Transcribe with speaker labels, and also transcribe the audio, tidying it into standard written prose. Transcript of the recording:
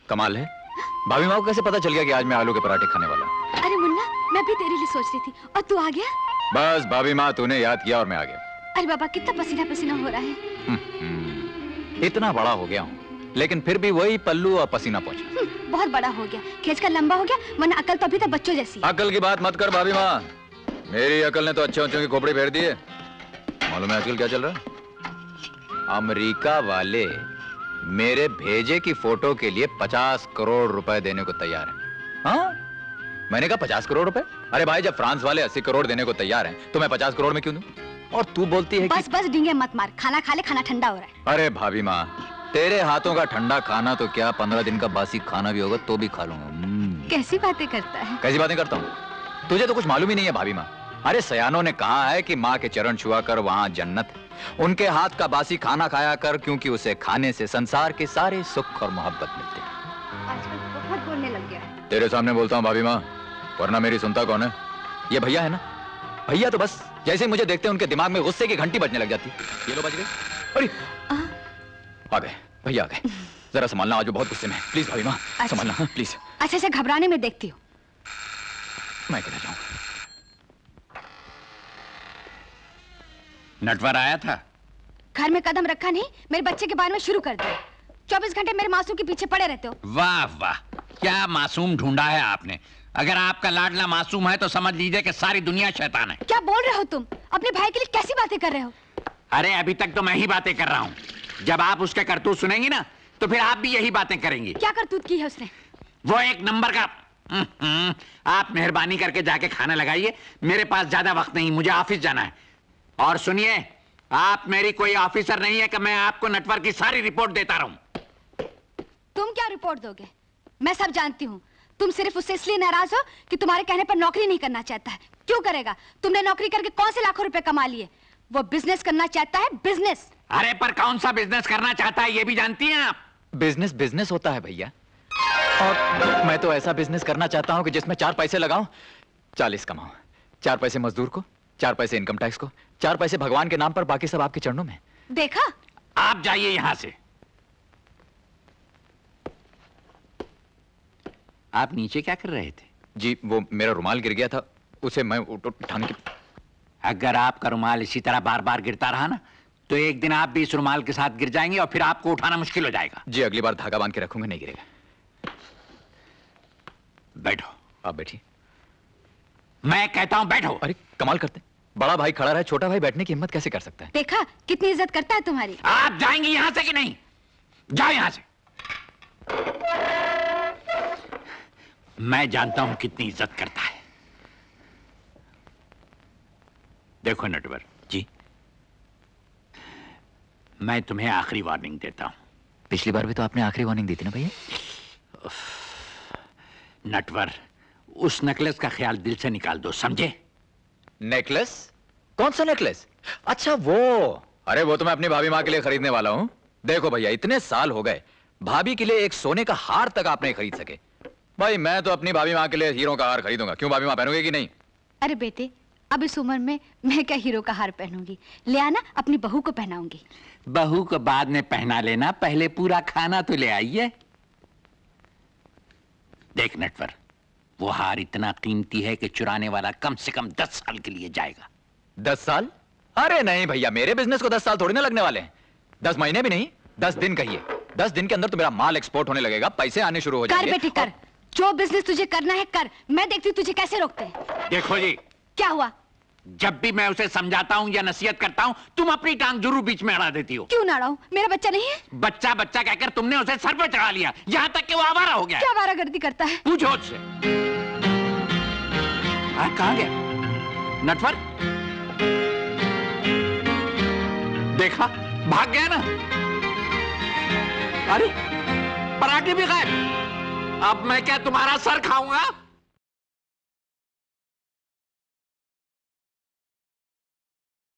Speaker 1: कमाल है, भाभी माँ को कैसे पता चल गया कि आज मैं आलू के पराठे खाने वाला हूँ?
Speaker 2: अरे मुन्ना, मैं भी तेरे लिए सोच रही थी और तू आ गया।
Speaker 1: बस भाभी माँ, तूने याद किया और मैं आ गया।
Speaker 2: अरे बाबा, कितना पसीना पसीना हो रहा है।
Speaker 1: इतना बड़ा हो गया हूँ, लेकिन फिर भी वही पल्लू और पसीना पहुंचा।
Speaker 2: बहुत बड़ा हो गया, खींच कर लंबा हो गया, वरना अकल तो अभी तक बच्चों जैसी।
Speaker 1: अकल की बात मत कर भाभी माँ, मेरी अकल ने तो अच्छे बच्चों की खोपड़ी फेर दी है। मालूम है आजकल क्या चल रहा है? अमेरिका वाले मेरे भेजे की फोटो के लिए 50 करोड़ रुपए देने को तैयार हैं। हाँ, मैंने कहा 50 करोड़ रुपए? अरे भाई, जब फ्रांस वाले 80 करोड़ देने को तैयार हैं, तो मैं 50 करोड़ में क्यों दूं? और तू बोलती है
Speaker 2: बस बस डींगे मत मार, खाना खा ले, खाना ठंडा हो रहा है।
Speaker 1: अरे भाभी माँ, तेरे हाथों का ठंडा खाना तो क्या, 15 दिन का बासी खाना भी होगा तो भी खा लूंगा।
Speaker 2: कैसी बातें करता है?
Speaker 1: कैसी बातें करता हूँ? तुझे तो कुछ मालूम ही नहीं है भाभी माँ। अरे सयानों ने कहा है कि माँ के चरण छुआ कर वहाँ जन्नत है। उनके हाथ का बासी खाना खाया कर, क्योंकि उसे खाने से संसार के सारे सुख और मोहब्बत मिलते हैं।
Speaker 2: आजकल बहुत बोलने लग गया है।
Speaker 1: तेरे सामने बोलता हूँ भाभी माँ, वरना मेरी सुनता कौन है? ये भैया है ना, भैया तो बस जैसे ही मुझे देखते हैं उनके दिमाग में गुस्से की घंटी बजने लग जाती है। ये लो बज गई। अरे आ गए भैया, आ गए। जरा संभालना, आज वो बहुत गुस्से में है। प्लीज भाभी माँ, संभालना प्लीज।
Speaker 2: अच्छा से घबराने में देखती हूँ।
Speaker 1: मैं किधर जाऊँ?
Speaker 3: नटवर आया था?
Speaker 2: घर में कदम रखा नहीं, मेरे बच्चे के बारे में शुरू कर दिया। 24 घंटे मेरे मासूम के पीछे पड़े रहते हो।
Speaker 3: वाह वाह, क्या मासूम ढूंढा है आपने। अगर आपका लाडला मासूम है तो समझ लीजिए कि सारी दुनिया शैतान है।
Speaker 2: क्या बोल रहे हो तुम? अपने भाई के लिए कैसी बातें कर रहे हो?
Speaker 3: अरे अभी तक तो मैं ही बातें कर रहा हूँ, जब आप उसके करतूत सुनेंगी ना तो फिर आप भी यही बातें करेंगी।
Speaker 2: क्या करतूत की है उसने?
Speaker 3: वो एक नंबर का। आप मेहरबानी करके जाके खाना लगाइए, मेरे पास ज्यादा वक्त नहीं, मुझे ऑफिस जाना है। और सुनिए, आप मेरी कोई ऑफिसर नहीं है कि मैं आपको नटवर की सारी रिपोर्ट देता रहूं।
Speaker 2: तुम क्या रिपोर्ट दोगे? मैं सब जानती हूँ। तुम सिर्फ उससे इसलिए नाराज हो कि तुम्हारे कहने पर नौकरी नहीं करना चाहता है। क्यों करेगा? तुमने नौकरी करके कौन से लाखों रुपए कमा लिए? वो बिजनेस करना चाहता है, बिजनेस।
Speaker 3: अरे पर कौन सा बिजनेस करना चाहता है ये भी जानती हैं आप?
Speaker 1: बिजनेस बिजनेस होता है भैया, और मैं तो ऐसा बिजनेस करना चाहता हूं कि जिसमें 4 पैसे लगाऊं, 40 कमाऊं। 4 पैसे मजदूर को, 4 पैसे इनकम टैक्स को, 4 पैसे भगवान के नाम पर, बाकी सब आपके चरणों में।
Speaker 2: देखा?
Speaker 3: आप जाइए यहां से। आप नीचे क्या कर रहे थे?
Speaker 1: जी, वो मेरा रुमाल गिर गया था, उसे मैं उठाने की।
Speaker 3: अगर आपका रुमाल इसी तरह बार बार गिरता रहा ना तो एक दिन आप भी इस रुमाल के साथ गिर जाएंगे और फिर आपको उठाना मुश्किल हो जाएगा।
Speaker 1: जी, अगली बार धागा बांध के रखूंगा, नहीं गिरेगा।
Speaker 3: बैठो।
Speaker 1: आप बैठिए।
Speaker 3: मैं कहता हूं बैठो।
Speaker 1: अरे कमाल करते, बड़ा भाई खड़ा रहा, छोटा भाई बैठने की हिम्मत कैसे कर सकता है?
Speaker 2: देखा कितनी इज्जत करता है तुम्हारी।
Speaker 3: आप जाएंगी यहां से कि नहीं? जाओ यहां से। मैं जानता हूं कितनी इज्जत करता है। देखो नटवर
Speaker 1: जी,
Speaker 3: मैं तुम्हें आखिरी वार्निंग देता हूं।
Speaker 1: पिछली बार भी तो आपने आखिरी वार्निंग दी थी ना भैया।
Speaker 3: नटवर, उस नेकलेस का ख्याल दिल से निकाल दो, समझे?
Speaker 1: नेकलेस? कौन सा नेकलेस? अच्छा वो, अरे वो तो मैं अपनी भाभी माँ के लिए खरीदने वाला हूँ। देखो भैया, इतने साल हो गए, भाभी के लिए एक सोने का हार तक आप नहीं खरीद सके। भाई मैं तो अपनी भाभी माँ के लिए हीरो का हार खरीदूंगा। क्यों, भाभी माँ पहनोगे कि नहीं?
Speaker 2: अरे बेटे, अब इस उम्र में मैं क्या हीरो का हार पहनूंगी? ले आना, अपनी बहू को पहनाऊंगी।
Speaker 3: बहू को बाद में पहना लेना, पहले पूरा खाना तो ले आइए। देख नटवर, वो हार इतना कीमती है कि चुराने वाला कम से कम 10 साल के लिए जाएगा।
Speaker 1: 10 साल? अरे नहीं भैया, मेरे बिजनेस को 10 साल थोड़ी ना लगने वाले हैं। 10 महीने भी नहीं, 10 दिन कहिए। 10 दिन के अंदर तो मेरा माल एक्सपोर्ट होने लगेगा, पैसे आने शुरू हो जाएंगे।
Speaker 2: कर बेटी कर, जो बिजनेस तुझे करना है कर। मैं देखती हूँ तुझे कैसे रोकते हैं।
Speaker 3: देखो जी,
Speaker 2: क्या हुआ?
Speaker 3: जब भी मैं उसे समझाता हूं या नसीहत करता हूं, तुम अपनी टांग जरूर बीच में अड़ा देती हो।
Speaker 2: क्यों ना अड़ाऊं? मेरा बच्चा नहीं है?
Speaker 3: बच्चा बच्चा कहकर तुमने उसे सर पर चढ़ा लिया, यहां तक कि वो आवारा हो गया।
Speaker 2: क्या आवारागर्दी करता है?
Speaker 3: पूछो उससे। कहां गया नटवर? देखा, भाग गया ना। अरे पराठे भी गायब। अब मैं क्या तुम्हारा सर खाऊंगा?